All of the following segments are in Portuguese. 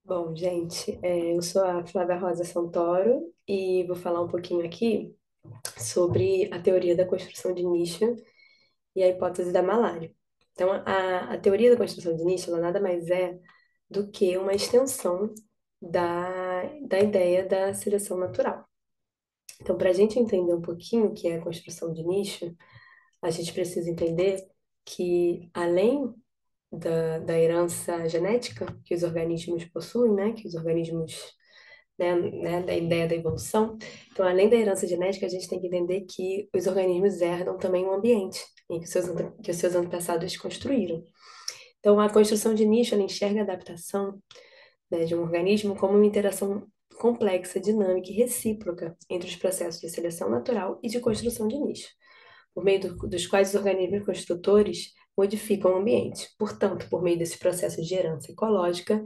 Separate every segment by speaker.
Speaker 1: Bom, gente, eu sou a Flávia Rosa Santoro e vou falar um pouquinho aqui sobre a teoria da construção de nicho e a hipótese da malária. Então, a teoria da construção de nicho, ela nada mais é do que uma extensão da ideia da seleção natural. Então, para a gente entender um pouquinho o que é a construção de nicho, a gente precisa entender que, além da herança genética que os organismos possuem, né, que os organismos da ideia da evolução. Então, além da herança genética, a gente tem que entender que os organismos herdam também o ambiente em que os seus antepassados construíram. Então, a construção de nicho, ela enxerga a adaptação, né, de um organismo como uma interação complexa, dinâmica e recíproca entre os processos de seleção natural e de construção de nicho, por meio dos quais os organismos construtores modificam o ambiente. Portanto, por meio desses processos de herança ecológica,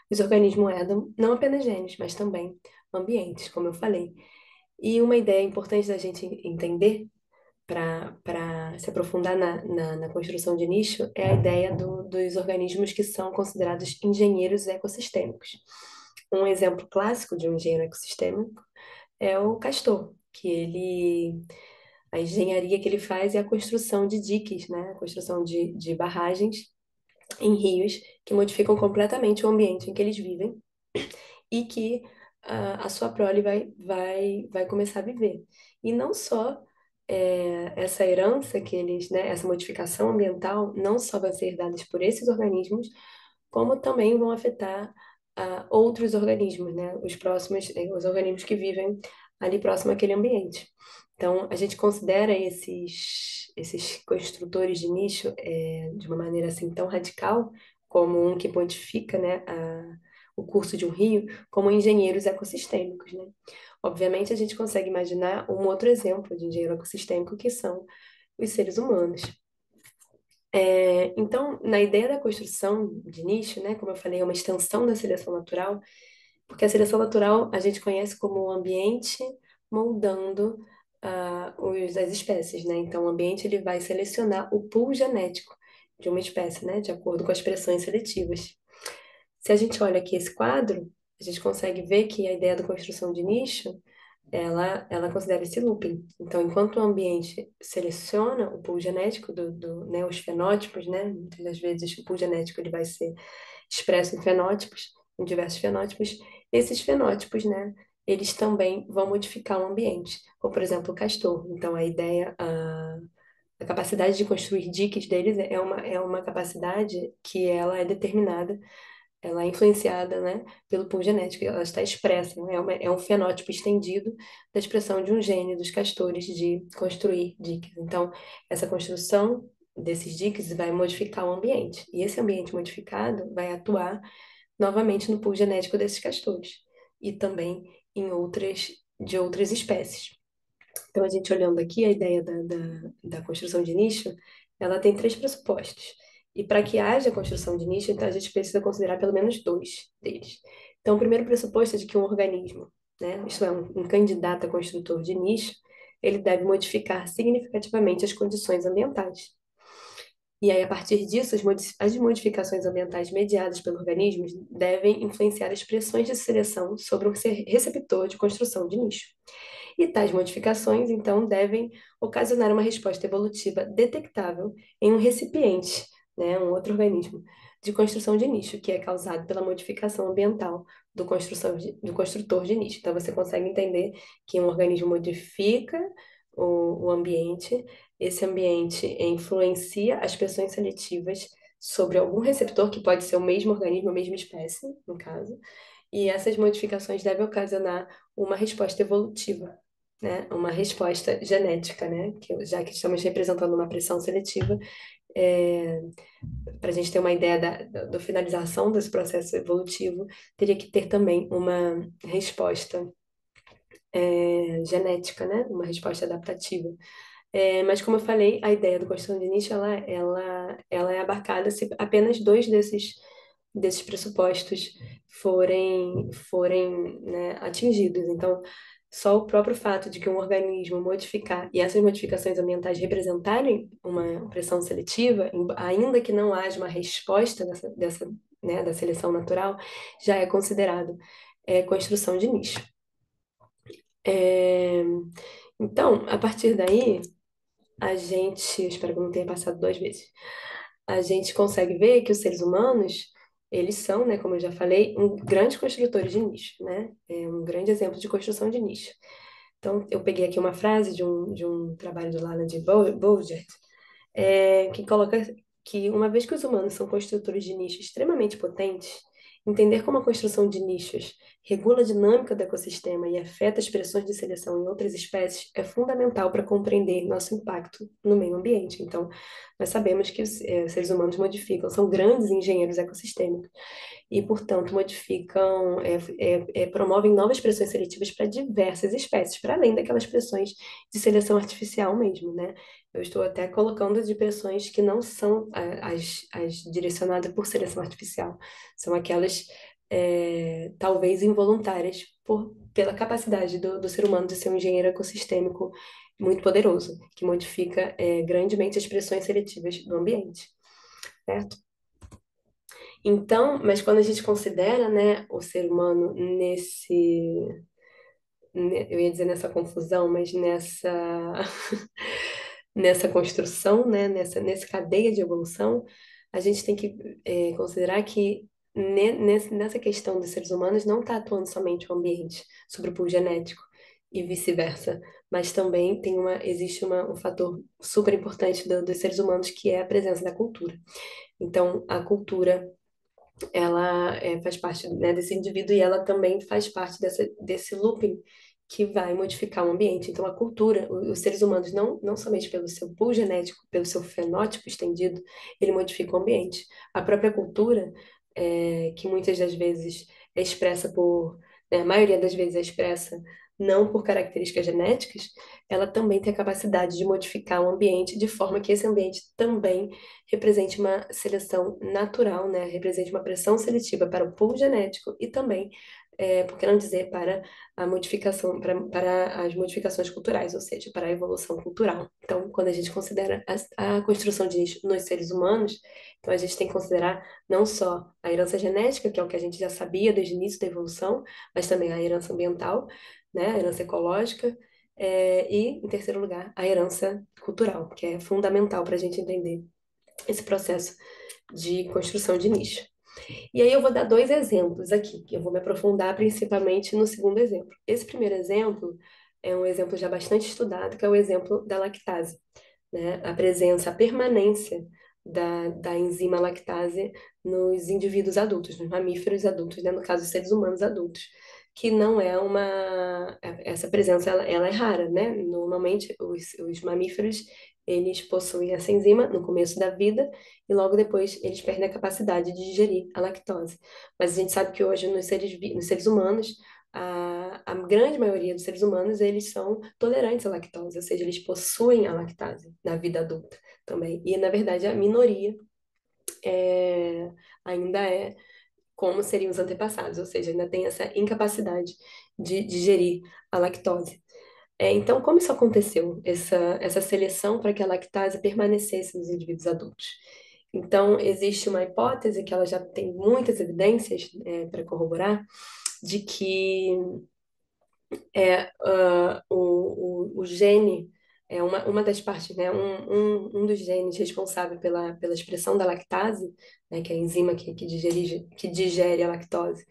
Speaker 1: os organismos herdam não apenas genes, mas também ambientes, como eu falei. E uma ideia importante da gente entender para se aprofundar na construção de nicho é a ideia dos organismos que são considerados engenheiros ecossistêmicos. Um exemplo clássico de um engenheiro ecossistêmico é o castor, a engenharia que ele faz é a construção de diques, né? A construção de barragens em rios que modificam completamente o ambiente em que eles vivem e que a sua prole vai começar a viver. E não só essa herança que eles, né, essa modificação ambiental, não só vai ser herdada por esses organismos, como também vão afetar outros organismos, né, os organismos que vivem ali próximo àquele ambiente. Então, a gente considera esses construtores de nicho de uma maneira assim tão radical como um que modifica, né, o curso de um rio, como engenheiros ecossistêmicos, né? Obviamente, a gente consegue imaginar um outro exemplo de engenheiro ecossistêmico que são os seres humanos. Então, na ideia da construção de nicho, né, como eu falei, é uma extensão da seleção natural, porque a seleção natural a gente conhece como o ambiente moldando as espécies, né? Então, o ambiente ele vai selecionar o pool genético de uma espécie, né, de acordo com as pressões seletivas. Se a gente olha aqui esse quadro, a gente consegue ver que a ideia da construção de nicho, ela considera esse looping. Então, enquanto o ambiente seleciona o pool genético né, os fenótipos, né, muitas das vezes o pool genético ele vai ser expresso em fenótipos, em diversos fenótipos, esses fenótipos, né, eles também vão modificar o ambiente. Como, por exemplo, o castor. Então, a capacidade de construir diques deles é uma capacidade que ela é determinada, ela é influenciada, né, pelo pool genético, ela está expressa, né, é um fenótipo estendido da expressão de um gene dos castores de construir diques. Então, essa construção desses diques vai modificar o ambiente, e esse ambiente modificado vai atuar novamente no pool genético desses castores, e também de outras espécies. Então, a gente olhando aqui, a ideia da construção de nicho, ela tem três pressupostos. E para que haja construção de nicho, então a gente precisa considerar pelo menos dois deles. Então, o primeiro pressuposto é de que um organismo, né, isto é, um candidato a construtor de nicho, ele deve modificar significativamente as condições ambientais. E aí, a partir disso, as modificações ambientais mediadas pelo organismo devem influenciar as pressões de seleção sobre um receptor de construção de nicho. E tais modificações, então, devem ocasionar uma resposta evolutiva detectável em um recipiente, né, um outro organismo, de construção de nicho, que é causado pela modificação ambiental do construtor de nicho. Então, você consegue entender que um organismo modifica o ambiente, esse ambiente influencia as pressões seletivas sobre algum receptor, que pode ser o mesmo organismo, a mesma espécie, no caso, e essas modificações devem ocasionar uma resposta evolutiva, né? Uma resposta genética, né? Já que estamos representando uma pressão seletiva, para a gente ter uma ideia da finalização desse processo evolutivo, teria que ter também uma resposta genética, né? Uma resposta adaptativa. Mas, como eu falei, a ideia do construção de nicho, ela é abarcada se apenas dois desses pressupostos forem, né, atingidos. Então, só o próprio fato de que um organismo modificar e essas modificações ambientais representarem uma pressão seletiva, ainda que não haja uma resposta né, da seleção natural, já é considerado construção de nicho. É, então, a partir daí, a gente, espero que eu não tenha passado duas vezes, a gente consegue ver que os seres humanos, eles são, né, como eu já falei, um grande construtores de nicho, né? É um grande exemplo de construção de nicho. Então, eu peguei aqui uma frase de um trabalho do Lana de Bourdieu, que coloca que, uma vez que os humanos são construtores de nichos extremamente potentes, entender como a construção de nichos regula a dinâmica do ecossistema e afeta as pressões de seleção em outras espécies é fundamental para compreender nosso impacto no meio ambiente. Então, nós sabemos que os seres humanos modificam, são grandes engenheiros ecossistêmicos e, portanto, modificam, promovem novas pressões seletivas para diversas espécies, para além daquelas pressões de seleção artificial mesmo, né? Eu estou até colocando de pressões que não são as direcionadas por seleção artificial, são aquelas talvez involuntárias pela capacidade do ser humano de ser um engenheiro ecossistêmico muito poderoso, que modifica grandemente as pressões seletivas do ambiente, certo? Então, mas quando a gente considera, né, o ser humano eu ia dizer nessa confusão, mas nessa construção, né, nessa cadeia de evolução, a gente tem que considerar que nessa questão dos seres humanos não está atuando somente o ambiente sobre o pool genético e vice-versa, mas também existe um fator super importante dos seres humanos que é a presença da cultura. Então, a cultura ela faz parte, né, desse indivíduo e ela também faz parte desse looping que vai modificar o ambiente. Então, a cultura, os seres humanos, não somente pelo seu pool genético, pelo seu fenótipo estendido, ele modifica o ambiente. A própria cultura, que muitas das vezes é expressa a maioria das vezes é expressa não por características genéticas, ela também tem a capacidade de modificar o ambiente de forma que esse ambiente também represente uma seleção natural, né? Represente uma pressão seletiva para o pool genético e também, por que não dizer, para a modificação, para as modificações culturais, ou seja, para a evolução cultural. Então, quando a gente considera a construção de nicho nos seres humanos, então a gente tem que considerar não só a herança genética, que é o que a gente já sabia desde o início da evolução, mas também a herança ambiental, né? A herança ecológica. E, em terceiro lugar, a herança cultural, que é fundamental para a gente entender esse processo de construção de nicho. E aí eu vou dar dois exemplos aqui, que eu vou me aprofundar principalmente no segundo exemplo. Esse primeiro exemplo é um exemplo já bastante estudado, que é o exemplo da lactase, né? A presença, a permanência da enzima lactase nos indivíduos adultos, nos mamíferos adultos, né? No caso, os seres humanos adultos, que não é essa presença, ela é rara, né? Normalmente, os mamíferos, eles possuem essa enzima no começo da vida e logo depois eles perdem a capacidade de digerir a lactose. Mas a gente sabe que hoje nos seres humanos, a grande maioria dos seres humanos, eles são tolerantes à lactose, ou seja, eles possuem a lactase na vida adulta também. E, na verdade, a minoria ainda é como seriam os antepassados, ou seja, ainda tem essa incapacidade de digerir a lactose. Então, como isso aconteceu, essa seleção para que a lactase permanecesse nos indivíduos adultos? Então, existe uma hipótese que ela já tem muitas evidências para corroborar, de que o gene é uma das partes, né, um dos genes responsável pela expressão da lactase, né, que é a enzima que digere a lactose,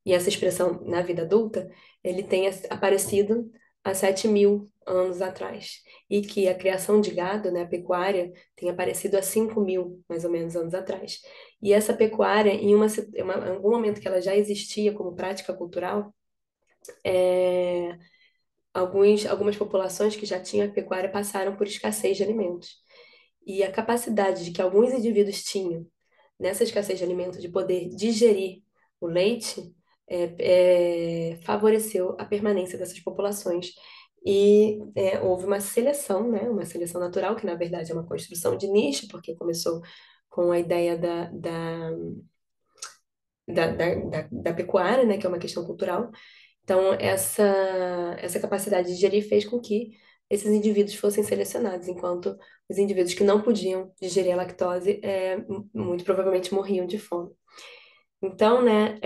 Speaker 1: e essa expressão na vida adulta, ele tem aparecido há 7.000 anos atrás. E que a criação de gado, né, a pecuária, tem aparecido há 5.000, mais ou menos, anos atrás. E essa pecuária, em algum momento que ela já existia como prática cultural, é, algumas populações que já tinham a pecuária passaram por escassez de alimentos. E a capacidade de que alguns indivíduos tinham nessa escassez de alimentos, de poder digerir o leite, favoreceu a permanência dessas populações. E houve uma seleção, né, uma seleção natural, que na verdade é uma construção de nicho, porque começou com a ideia da pecuária, né, que é uma questão cultural. Então, essa capacidade de digerir fez com que esses indivíduos fossem selecionados, enquanto os indivíduos que não podiam digerir a lactose, muito provavelmente morriam de fome. Então, né,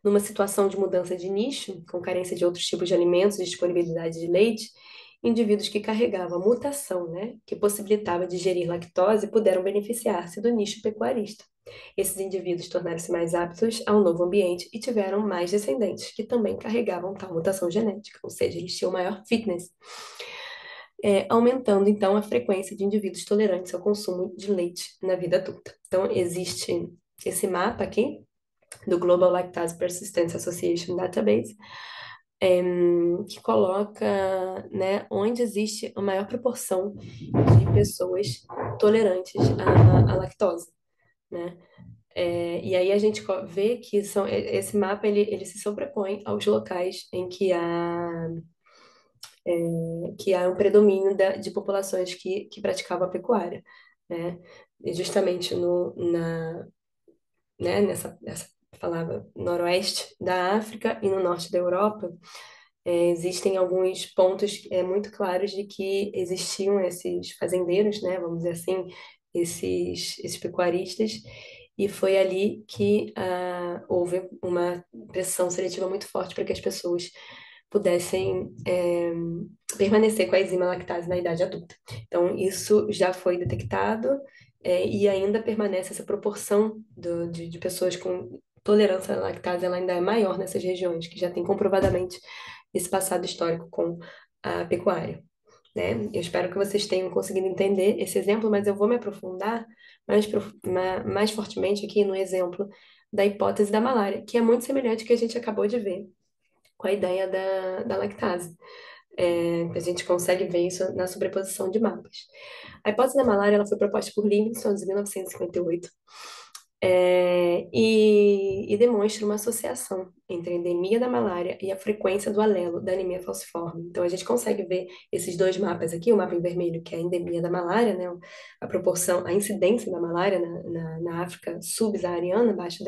Speaker 1: numa situação de mudança de nicho, com carência de outros tipos de alimentos e disponibilidade de leite, indivíduos que carregavam a mutação, né, que possibilitava digerir lactose, puderam beneficiar-se do nicho pecuarista. Esses indivíduos tornaram-se mais aptos ao novo ambiente e tiveram mais descendentes que também carregavam tal mutação genética, ou seja, eles tinham maior fitness, aumentando então a frequência de indivíduos tolerantes ao consumo de leite na vida adulta. Então, existe esse mapa aqui do Global Lactase Persistence Association Database, que coloca, né, onde existe a maior proporção de pessoas tolerantes à lactose, né? E aí a gente vê que esse mapa ele se sobrepõe aos locais em que há um predomínio de populações que praticavam a pecuária, né? E justamente nessa falava noroeste da África e no norte da Europa, existem alguns pontos muito claros de que existiam esses fazendeiros, né, vamos dizer assim, esses pecuaristas, e foi ali que houve uma pressão seletiva muito forte para que as pessoas pudessem permanecer com a enzima lactase na idade adulta. Então, isso já foi detectado, e ainda permanece essa proporção de pessoas com tolerância à lactase, ela ainda é maior nessas regiões, que já tem comprovadamente esse passado histórico com a pecuária, né? Eu espero que vocês tenham conseguido entender esse exemplo, mas eu vou me aprofundar mais fortemente aqui no exemplo da hipótese da malária, que é muito semelhante ao que a gente acabou de ver com a ideia da lactase. A gente consegue ver isso na sobreposição de mapas. A hipótese da malária ela foi proposta por Livingston em 1958, e demonstra uma associação entre a endemia da malária e a frequência do alelo da anemia falciforme. Então, a gente consegue ver esses dois mapas aqui, o mapa em vermelho, que é a endemia da malária, né, a proporção, a incidência da malária na África subsaariana, abaixo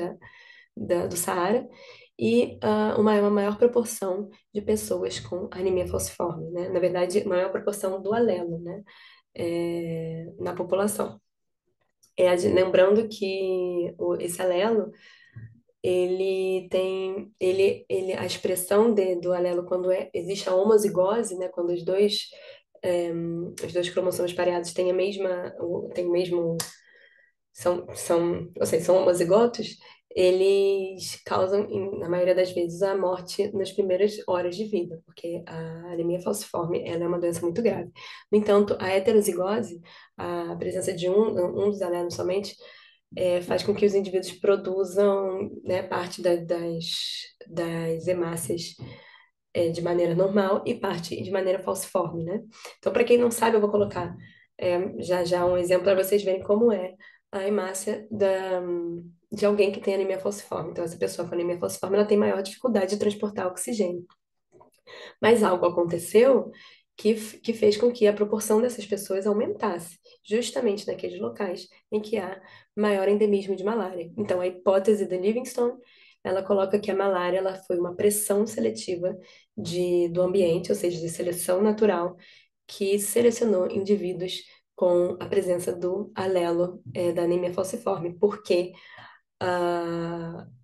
Speaker 1: do Saara, e uma maior proporção de pessoas com anemia falciforme, né? Na verdade, maior proporção do alelo, né, na população. Lembrando que esse alelo a expressão do alelo quando existe a homozigose, né, quando os dois cromossomos pareados têm a mesma, têm o mesmo, ou seja, são homozigotos, eles causam, na maioria das vezes, a morte nas primeiras horas de vida, porque a anemia falciforme, ela é uma doença muito grave. No entanto, a heterozigose, a presença de um dos alelos somente, faz com que os indivíduos produzam, né, parte das hemácias de maneira normal e parte de maneira falciforme, né? Então, para quem não sabe, eu vou colocar já já um exemplo para vocês verem como é a hemácia de alguém que tem anemia falciforme. Então, essa pessoa com anemia falciforme, ela tem maior dificuldade de transportar oxigênio. Mas algo aconteceu que fez com que a proporção dessas pessoas aumentasse, justamente naqueles locais em que há maior endemismo de malária. Então, a hipótese de Livingstone, ela coloca que a malária ela foi uma pressão seletiva do ambiente, ou seja, de seleção natural, que selecionou indivíduos com a presença do alelo da anemia falciforme, porque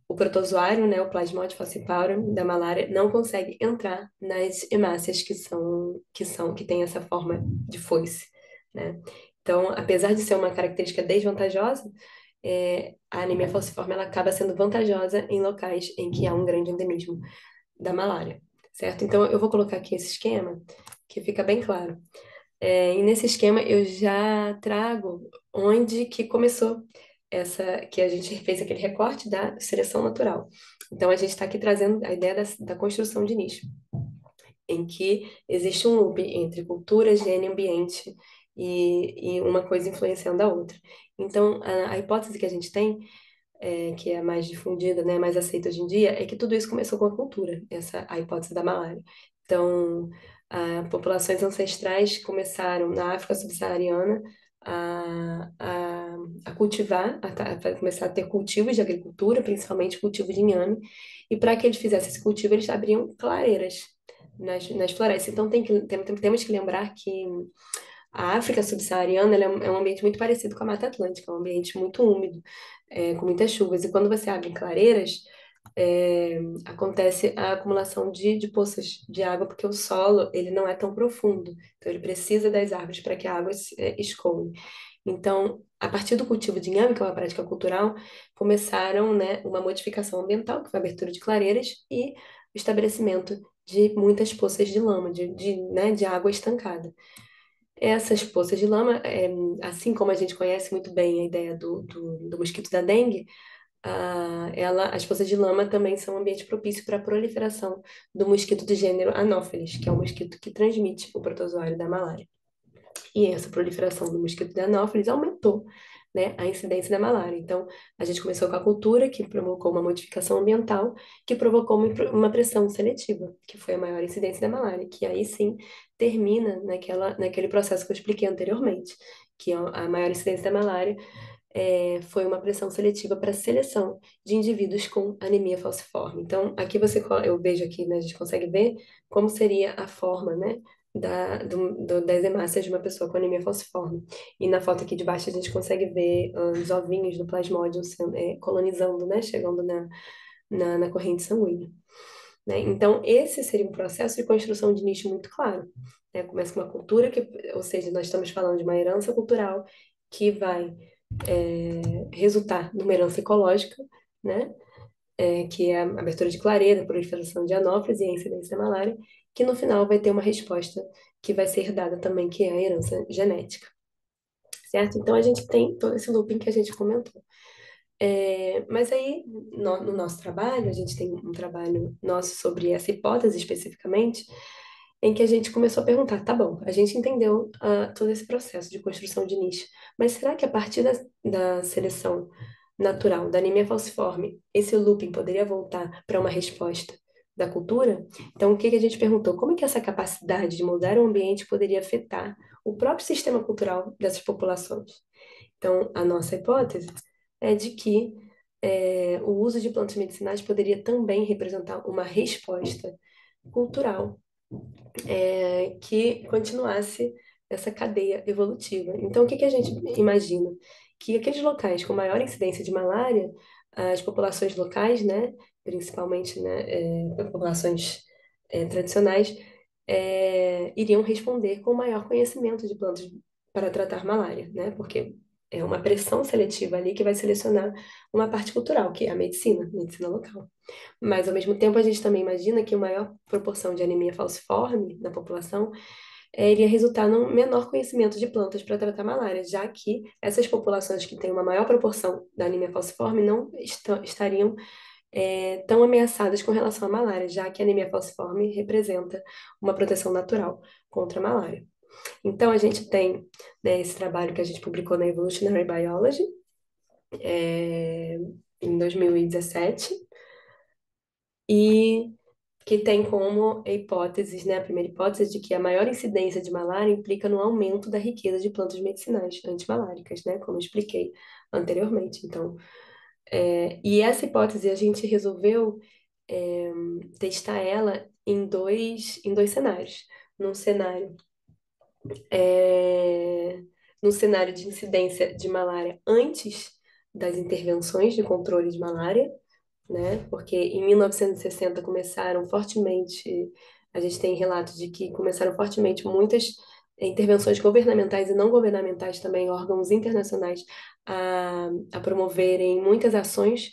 Speaker 1: o protozoário, né, o Plasmodium falciparum da malária, não consegue entrar nas hemácias que têm essa forma de foice, né? Então, apesar de ser uma característica desvantajosa, a anemia falciforme ela acaba sendo vantajosa em locais em que há um grande endemismo da malária, certo? Então, eu vou colocar aqui esse esquema que fica bem claro. E nesse esquema eu já trago onde que começou que a gente fez aquele recorte da seleção natural. Então a gente está aqui trazendo a ideia da construção de nicho, em que existe um loop entre cultura, gene, ambiente e uma coisa influenciando a outra. Então a hipótese que a gente tem que é a mais difundida, né, mais aceita hoje em dia, é que tudo isso começou com a cultura, a hipótese da malária. Então, populações ancestrais começaram na África subsaariana a, a, a cultivar, a começar a ter cultivos de agricultura, principalmente cultivo de inhame, e para que eles fizessem esse cultivo, eles abriam clareiras nas florestas. Então, temos que lembrar que A África subsaariana, ela é um ambiente muito parecido com a Mata Atlântica, é um ambiente muito úmido, com muitas chuvas. E quando você abre clareiras, acontece a acumulação de poças de água, porque o solo ele não é tão profundo. Então, ele precisa das árvores para que a água escoe. Então, a partir do cultivo de inhame, que é uma prática cultural, começaram, né, uma modificação ambiental, que foi a abertura de clareiras e o estabelecimento de muitas poças de lama, né, de água estancada. Essas poças de lama, assim como a gente conhece muito bem a ideia do mosquito da dengue, as poças de lama também são um ambiente propício para a proliferação do mosquito do gênero Anopheles, que é o mosquito que transmite o protozoário da malária. E essa proliferação do mosquito da Anopheles aumentou, né, a incidência da malária. Então, a gente começou com a cultura, que provocou uma modificação ambiental, que provocou uma pressão seletiva, que foi a maior incidência da malária, que aí sim termina naquele processo que eu expliquei anteriormente, que é a maior incidência da malária foi uma pressão seletiva para seleção de indivíduos com anemia falciforme. Então, aqui eu vejo aqui, né, a gente consegue ver como seria a forma, né, das hemácias de uma pessoa com anemia falciforme. E na foto aqui de baixo a gente consegue ver os ovinhos do plasmódio colonizando, né, chegando na corrente sanguínea. Né? Então, esse seria um processo de construção de nicho muito claro. Né? Começa com uma cultura, ou seja, nós estamos falando de uma herança cultural que vai resultar numa herança ecológica, né? Que é a abertura de clareira, a proliferação de anófeles e a incidência da malária, que no final vai ter uma resposta que vai ser herdada também, que é a herança genética, certo? Então a gente tem todo esse looping que a gente comentou. Mas aí, no nosso trabalho, a gente tem um trabalho nosso sobre essa hipótese especificamente, em que a gente começou a perguntar, tá bom, a gente entendeu todo esse processo de construção de nicho, mas será que a partir da seleção natural da anemia falciforme, esse looping poderia voltar para uma resposta da cultura? Então, o que que a gente perguntou? Como é que essa capacidade de mudar o ambiente poderia afetar o próprio sistema cultural dessas populações? Então, a nossa hipótese é de que o uso de plantas medicinais poderia também representar uma resposta cultural que continuasse essa cadeia evolutiva. Então, o que que a gente imagina? Que aqueles locais com maior incidência de malária, as populações locais, né, principalmente, né, populações tradicionais, iriam responder com maior conhecimento de plantas para tratar malária, né? Porque é uma pressão seletiva ali que vai selecionar uma parte cultural, que é a medicina local. Mas, ao mesmo tempo, a gente também imagina que a maior proporção de anemia falciforme na população iria resultar num menor conhecimento de plantas para tratar malária, já que essas populações que têm uma maior proporção da anemia falciforme não estariam tão ameaçadas com relação à malária, já que a anemia falciforme representa uma proteção natural contra a malária. Então, a gente tem, né, esse trabalho que a gente publicou na Evolutionary Biology, é, em 2017, e que tem como hipóteses, né, a primeira hipótese de que a maior incidência de malária implica no aumento da riqueza de plantas medicinais antimaláricas, né, como eu expliquei anteriormente. Então, e essa hipótese a gente resolveu é, testar ela em dois cenários. Num cenário, é, num cenário de incidência de malária antes das intervenções de controle de malária, né? Porque em 1960 começaram fortemente, a gente tem relatos de que começaram fortemente muitas intervenções governamentais e não governamentais também, órgãos internacionais, a promoverem muitas ações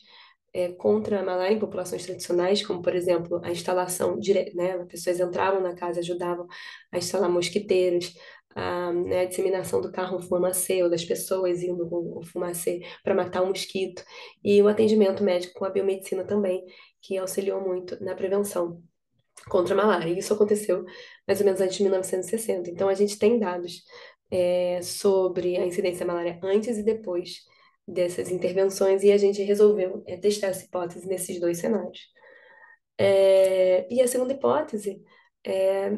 Speaker 1: contra a malária em populações tradicionais, como, por exemplo, a instalação, né? As pessoas entravam na casa, ajudavam a instalar mosquiteiros, né, a disseminação do carro fumacê, ou das pessoas indo com o fumacê para matar o mosquito, e o atendimento médico com a biomedicina também, que auxiliou muito na prevenção contra a malária. Isso aconteceu mais ou menos antes de 1960. Então, a gente tem dados sobre a incidência da malária antes e depois dessas intervenções, e a gente resolveu testar essa hipótese nesses dois cenários. E a segunda hipótese é,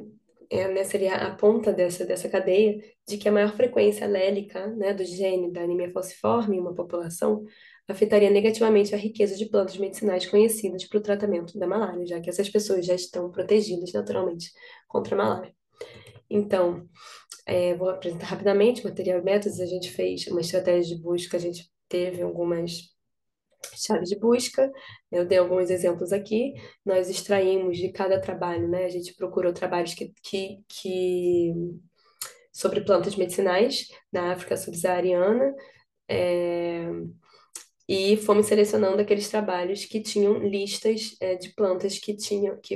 Speaker 1: né, seria a ponta dessa cadeia de que a maior frequência alélica, né, do gene da anemia falciforme em uma população afetaria negativamente a riqueza de plantas medicinais conhecidas para o tratamento da malária, já que essas pessoas já estão protegidas naturalmente contra a malária. Então, vou apresentar rapidamente material e métodos. A gente fez uma estratégia de busca, a gente teve algumas chaves de busca. Eu dei alguns exemplos aqui. Nós extraímos de cada trabalho, né? A gente procurou trabalhos sobre plantas medicinais na África subsaariana. é, e fomos selecionando aqueles trabalhos que tinham listas, de plantas que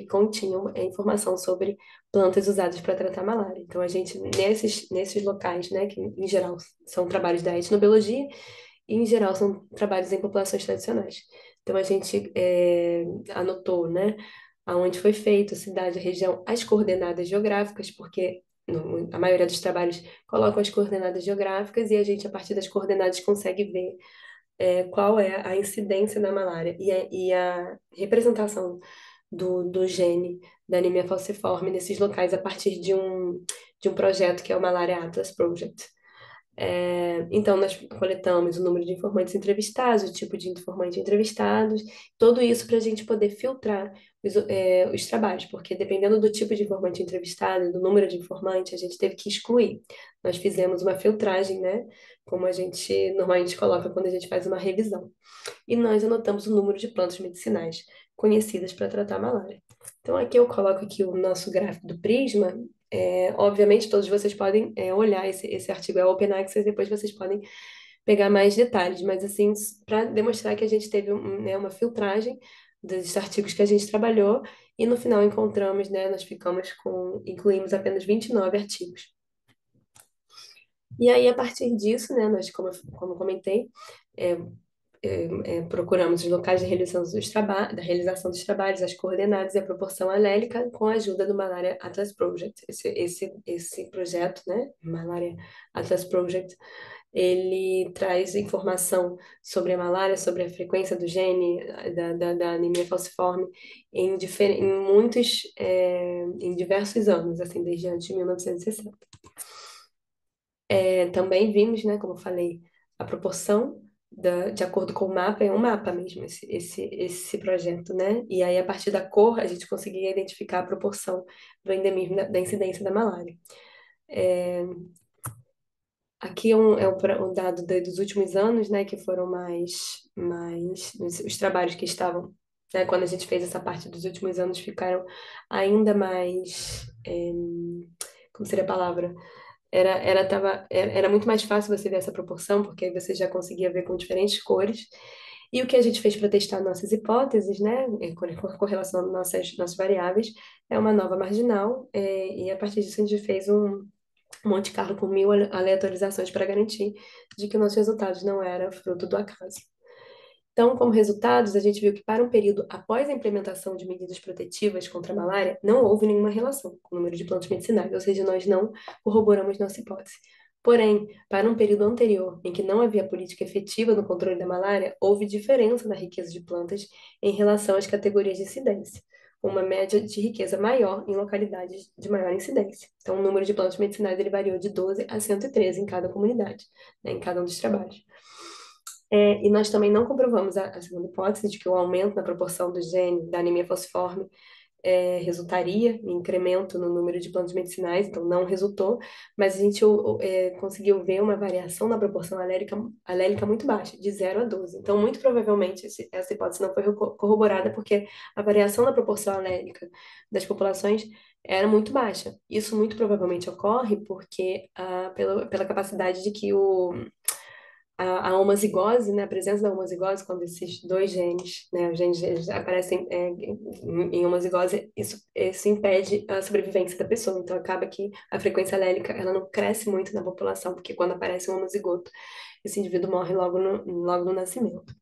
Speaker 1: continham, informação sobre plantas usadas para tratar malária. Então, a gente, nesses locais, né, que em geral são trabalhos da etnobiologia, e em geral são trabalhos em populações tradicionais. Então, a gente anotou, né, aonde foi feito, cidade, região, as coordenadas geográficas, porque a maioria dos trabalhos colocam as coordenadas geográficas e a gente, a partir das coordenadas, consegue ver qual é a incidência da malária e a representação do gene da anemia falciforme nesses locais a partir de um projeto que é o Malaria Atlas Project. Então, nós coletamos o número de informantes entrevistados, o tipo de informante entrevistados, tudo isso para a gente poder filtrar os trabalhos, porque dependendo do tipo de informante entrevistado, do número de informante, a gente teve que excluir. Nós fizemos uma filtragem, né? Como a gente normalmente coloca quando a gente faz uma revisão. E nós anotamos o número de plantas medicinais conhecidas para tratar a malária. Então, aqui eu coloco aqui o nosso gráfico do Prisma. Obviamente, todos vocês podem olhar esse artigo, é Open Access, depois vocês podem pegar mais detalhes, mas assim, para demonstrar que a gente teve né, uma filtragem dos artigos que a gente trabalhou e no final encontramos, né, nós incluímos apenas 29 artigos. E aí, a partir disso, né, nós, como comentei, é, procuramos os locais de da realização dos trabalhos, as coordenadas e a proporção alélica com a ajuda do Malaria Atlas Project. Esse projeto, né, Malaria Atlas Project, ele traz informação sobre a malária, sobre a frequência do gene da anemia falciforme em diversos anos, assim, desde antes de 1960. Também vimos, né, como eu falei, a proporção de acordo com o mapa, é um mapa mesmo, esse projeto, né? E aí, a partir da cor, a gente conseguia identificar a proporção do endemismo, da incidência da malária. Aqui um dado dos últimos anos, né, que foram mais os trabalhos que estavam, né, quando a gente fez essa parte dos últimos anos, ficaram ainda mais, como seria a palavra? Era muito mais fácil você ver essa proporção, porque aí você já conseguia ver com diferentes cores. E o que a gente fez para testar nossas hipóteses, né, correlacionando nossas variáveis, é uma nova marginal, e a partir disso a gente fez um Monte Carlo com 1.000 aleatorizações para garantir de que nossos resultados não eram fruto do acaso. Então, como resultados, a gente viu que para um período após a implementação de medidas protetivas contra a malária, não houve nenhuma relação com o número de plantas medicinais, ou seja, nós não corroboramos nossa hipótese. Porém, para um período anterior, em que não havia política efetiva no controle da malária, houve diferença na riqueza de plantas em relação às categorias de incidência, com uma média de riqueza maior em localidades de maior incidência. Então, o número de plantas medicinais ele variou de 12 a 113 em cada comunidade, né, em cada um dos trabalhos. E nós também não comprovamos a segunda hipótese de que o aumento na proporção do gene da anemia falciforme resultaria em incremento no número de plantas medicinais, então não resultou, mas a gente conseguiu ver uma variação na proporção alélica muito baixa, de 0 a 12. Então, muito provavelmente, essa hipótese não foi corroborada porque a variação na proporção alélica das populações era muito baixa. Isso muito provavelmente ocorre porque pela capacidade de que a homozigose, né, a presença da homozigose, quando esses dois genes, né, os genes eles aparecem em homozigose, isso impede a sobrevivência da pessoa. Então, acaba que a frequência alélica ela não cresce muito na população, porque quando aparece um homozigoto, esse indivíduo morre logo no nascimento.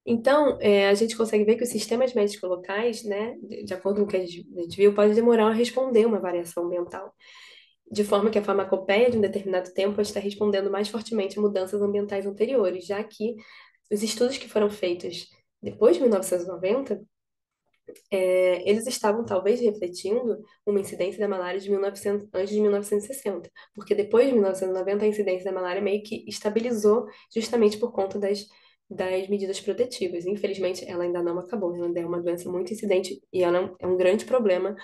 Speaker 1: Então, a gente consegue ver que os sistemas médicos locais, né, de acordo com o que a gente viu, pode demorar a responder uma variação ambiental de forma que a farmacopeia de um determinado tempo está respondendo mais fortemente a mudanças ambientais anteriores, já que os estudos que foram feitos depois de 1990, eles estavam talvez refletindo uma incidência da malária de 1900, antes de 1960, porque depois de 1990 a incidência da malária meio que estabilizou justamente por conta das medidas protetivas. Infelizmente, ela ainda não acabou, ela ainda é uma doença muito incidente e ela é um grande problema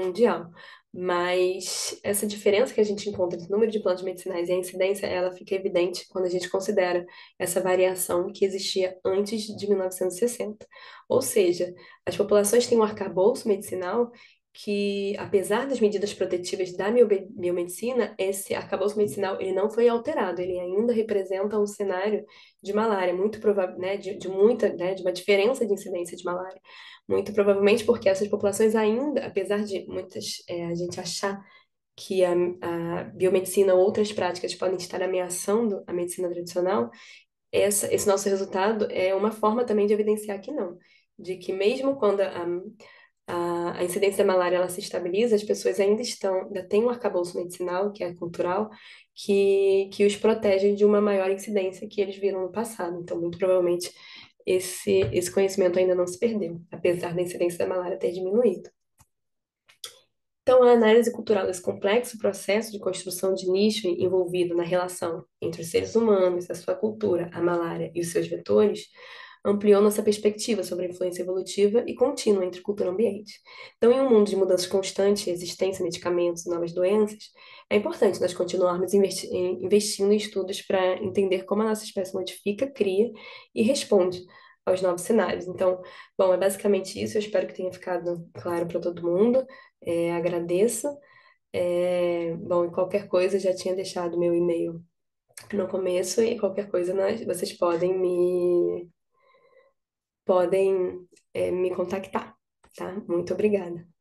Speaker 1: mundial. Mas essa diferença que a gente encontra entre o número de plantas medicinais e a incidência, ela fica evidente quando a gente considera essa variação que existia antes de 1960. Ou seja, as populações têm um arcabouço medicinal que, apesar das medidas protetivas da biomedicina, esse arcabouço medicinal ele não foi alterado, ele ainda representa um cenário de malária, muito provável, né, de muita, né, de uma diferença de incidência de malária. Muito provavelmente porque essas populações ainda, apesar de muitas, a gente achar que a biomedicina ou outras práticas podem estar ameaçando a medicina tradicional, esse nosso resultado é uma forma também de evidenciar que não. De que mesmo quando a incidência da malária ela se estabiliza, as pessoas ainda têm um arcabouço medicinal, que é cultural, que os protege de uma maior incidência que eles viram no passado. Então, muito provavelmente, esse conhecimento ainda não se perdeu, apesar da incidência da malária ter diminuído. Então, a análise cultural desse complexo processo de construção de nicho envolvido na relação entre os seres humanos, a sua cultura, a malária e os seus vetores, ampliou nossa perspectiva sobre a influência evolutiva e contínua entre cultura e ambiente. Então, em um mundo de mudanças constantes, existência de medicamentos e novas doenças, é importante nós continuarmos investindo em estudos para entender como a nossa espécie modifica, cria e responde aos novos cenários. Então, bom, é basicamente isso. Eu espero que tenha ficado claro para todo mundo. Agradeço. Bom, e qualquer coisa, já tinha deixado meu e-mail no começo e qualquer coisa vocês podem me contactar, tá? Muito obrigada.